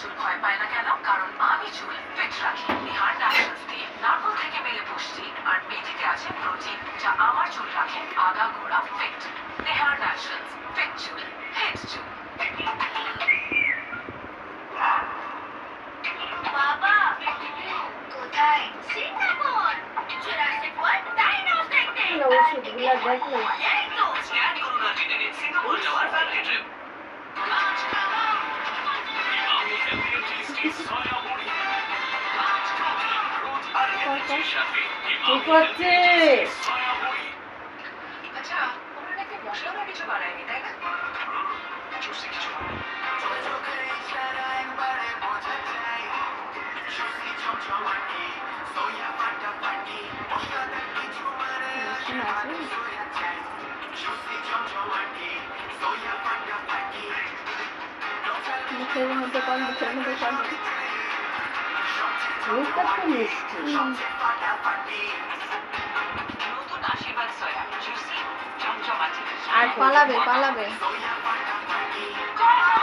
চুল ভয় পায় না কেন? কারণ আমি চুল ফিট রাখি। নিহার ন্যাচারালস দিয়ে নারকেল থেকে মেলে পুষ্টি আর মেথিতে আছে প্রোটিন, যা আমার চুল রাখে আগাগোড়া ফিট। নিহার ন্যাচারালস, ফিট চুল, হিট চুল। বাবা কোথায়? সিঙ্গাপুর জুরাসিক ওয়ার্ল্ড ডাইনোস দেখতে। এই তো স্ক্যান করুন আর জিতে নিন সিঙ্গাপুর যাওয়ার ফ্যামিলি ট্রিপ। আচ্ছা, ওরা নাকি মশলা বা কিছু বানায়নি, তাই না? জুসি কিছু বলে। মুখের মধ্যে কর, মুখের মধ্যে কর। মুখটা তো মিষ্টি। নতুন আশীর্বাদ সয়া, জুসি, চমচমাটি। আর পালাবে পালাবে। কর!